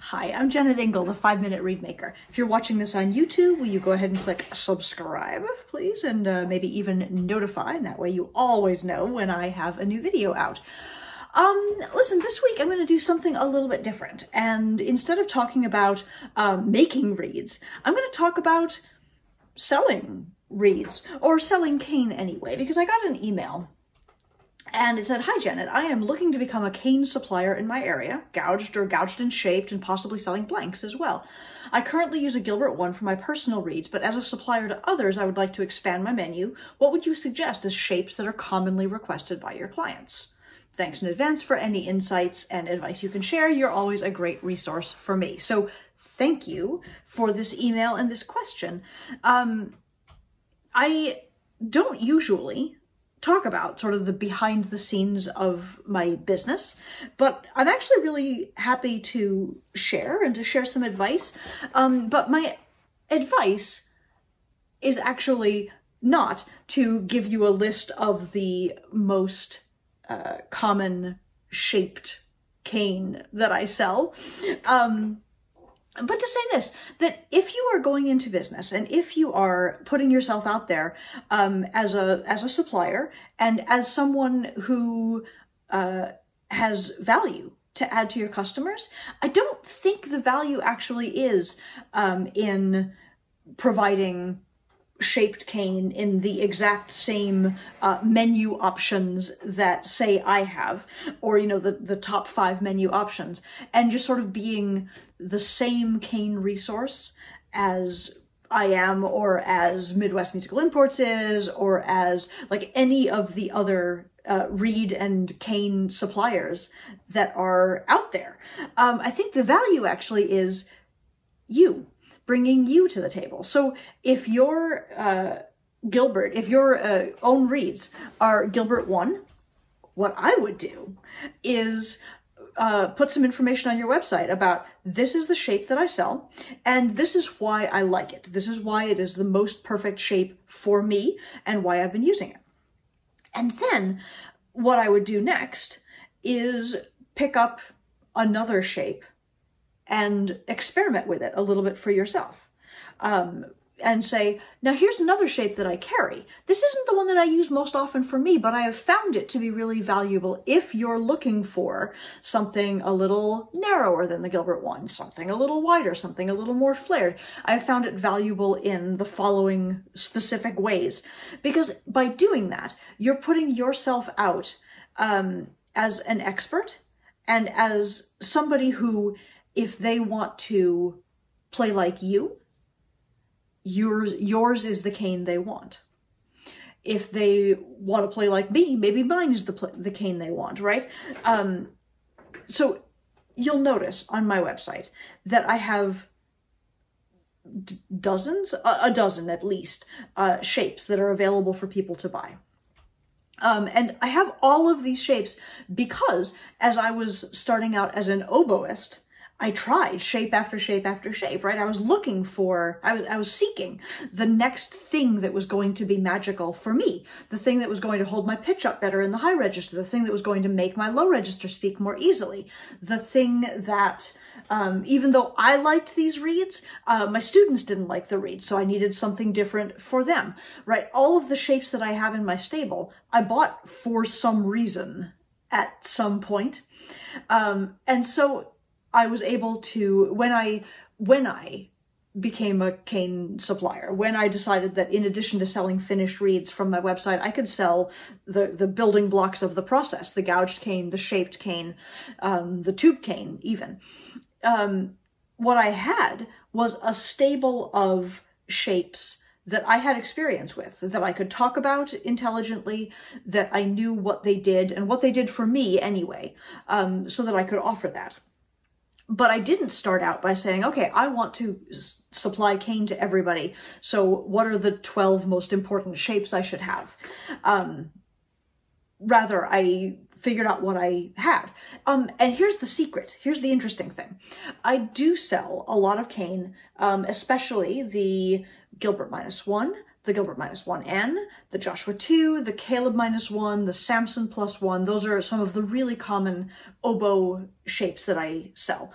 Hi, I'm Jennet Ingle, the 5-Minute Reedmaker. If you're watching this on YouTube, will you go ahead and click subscribe, please, and maybe even notify, and that way you always know when I have a new video out. Listen, this week I'm going to do something a little bit different, and instead of talking about making reeds, I'm going to talk about selling reeds, or selling cane anyway, because I got an email. And it said, "Hi Jennet, I am looking to become a cane supplier in my area, gouged and shaped, and possibly selling blanks as well. I currently use a Gilbert 1 for my personal reeds, but as a supplier to others, I would like to expand my menu. What would you suggest as shapes that are commonly requested by your clients? Thanks in advance for any insights and advice you can share. You're always a great resource for me." So thank you for this email and this question. I don't usually talk about sort of the behind the scenes of my business, but I'm actually really happy to share and to share some advice. But my advice is actually not to give you a list of the most common shaped cane that I sell. But to say this, that if you are going into business and if you are putting yourself out there as a supplier and as someone who has value to add to your customers, I don't think the value actually is in providing shaped cane in the exact same menu options that, say, I have, or, you know, the top 5 menu options, and just sort of being the same cane resource as I am, or as Midwest Musical Imports is, or as like any of the other reed and cane suppliers that are out there. I think the value actually is you, bringing you to the table. So if your Gilbert, if your own reeds are Gilbert 1, what I would do is put some information on your website about, this is the shape that I sell, and this is why I like it. This is why it is the most perfect shape for me and why I've been using it. And then what I would do next is pick up another shape and experiment with it a little bit for yourself. And say, now here's another shape that I carry. This isn't the one that I use most often for me, but I have found it to be really valuable if you're looking for something a little narrower than the Gilbert 1, something a little wider, something a little more flared. I've found it valuable in the following specific ways. Because by doing that, you're putting yourself out as an expert and as somebody who, if they want to play like you, yours is the cane they want. If they want to play like me, maybe mine is the cane they want, right? So you'll notice on my website that I have dozens, a dozen at least, shapes that are available for people to buy. And I have all of these shapes because as I was starting out as an oboist, I tried shape after shape after shape, right? I was looking for, I was seeking the next thing that was going to be magical for me, the thing that was going to hold my pitch up better in the high register, the thing that was going to make my low register speak more easily, the thing that, even though I liked these reeds, my students didn't like the reeds, so I needed something different for them, right? All of the shapes that I have in my stable, I bought for some reason at some point. And so I was able to, when I became a cane supplier, when I decided that in addition to selling finished reeds from my website, I could sell the building blocks of the process, the gouged cane, the shaped cane, the tube cane even. What I had was a stable of shapes that I had experience with, that I could talk about intelligently, that I knew what they did and what they did for me anyway, so that I could offer that. But I didn't start out by saying, okay, I want to supply cane to everybody, so what are the 12 most important shapes I should have? Rather, I figured out what I had. And here's the secret. Here's the interesting thing. I do sell a lot of cane, especially the Gilbert -1, the Gilbert -1N, the Joshua 2, the Caleb -1, the Samson +1. Those are some of the really common oboe shapes that I sell.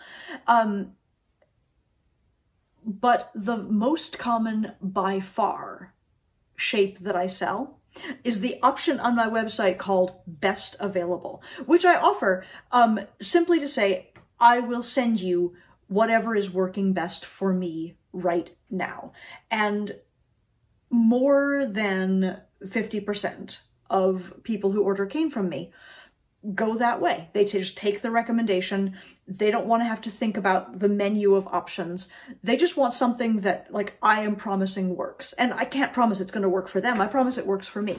But the most common by far shape that I sell is the option on my website called Best Available, which I offer simply to say, I will send you whatever is working best for me right now. And more than 50% of people who order cane from me go that way. They just take the recommendation. They don't want to have to think about the menu of options. They just want something that, like, I am promising works. And I can't promise it's going to work for them. I promise it works for me.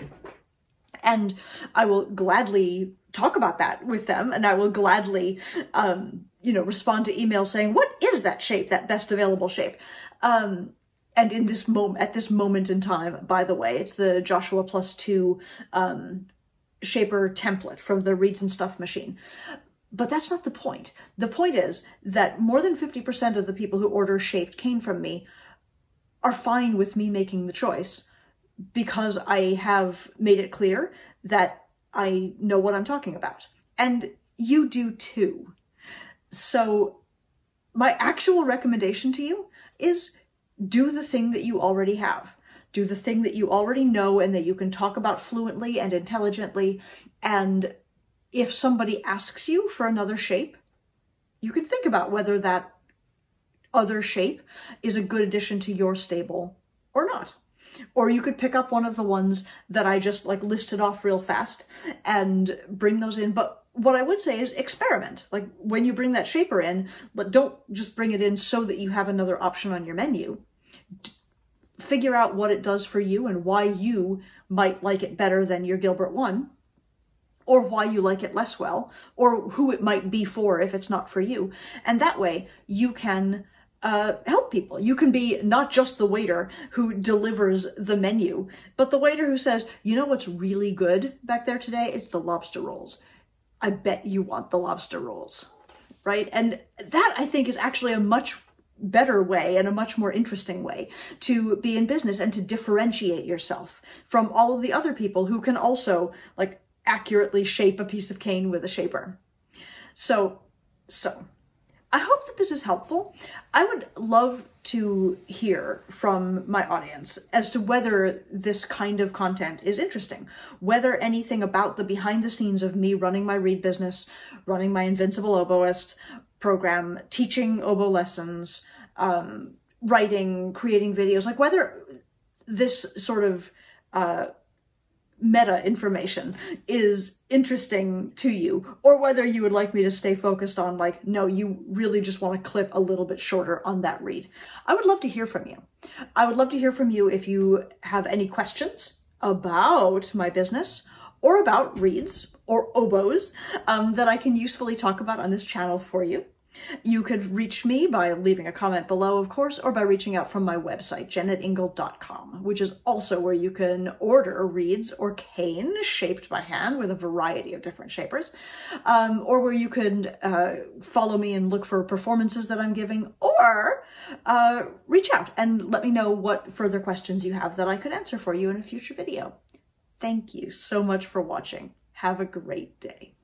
And I will gladly talk about that with them. And I will gladly, you know, respond to emails saying, what is that shape, that best available shape? And in this at this moment in time, by the way, it's the Joshua +2 shaper template from the Reeds and Stuff machine. But that's not the point. The point is that more than 50% of the people who order shaped cane from me are fine with me making the choice, because I have made it clear that I know what I'm talking about. And you do too. So my actual recommendation to you is do the thing that you already have. Do the thing that you already know and that you can talk about fluently and intelligently. And if somebody asks you for another shape, you can think about whether that other shape is a good addition to your stable or not. Or you could pick up one of the ones that I just like listed off real fast and bring those in. But what I would say is experiment. Like when you bring that shaper in, but don't just bring it in so that you have another option on your menu. Figure out what it does for you and why you might like it better than your Gilbert 1, or why you like it less well, or who it might be for if it's not for you. And that way you can help people. You can be not just the waiter who delivers the menu, but the waiter who says, you know what's really good back there today? It's the lobster rolls. I bet you want the lobster rolls, right? And that, I think, is actually a much better way and a much more interesting way to be in business and to differentiate yourself from all of the other people who can also like accurately shape a piece of cane with a shaper. So I hope that this is helpful. I would love to hear from my audience as to whether this kind of content is interesting, whether anything about the behind the scenes of me running my Reed business, running my Invincible Oboist program, teaching oboe lessons, writing, creating videos, like whether this sort of meta information is interesting to you, or whether you would like me to stay focused on like, no, you really just want to clip a little bit shorter on that read. I would love to hear from you. I would love to hear from you if you have any questions about my business or about reeds or oboes that I can usefully talk about on this channel for you. You could reach me by leaving a comment below, of course, or by reaching out from my website, jennetingle.com, which is also where you can order reeds or cane shaped by hand with a variety of different shapers, or where you can follow me and look for performances that I'm giving, or reach out and let me know what further questions you have that I could answer for you in a future video. Thank you so much for watching. Have a great day.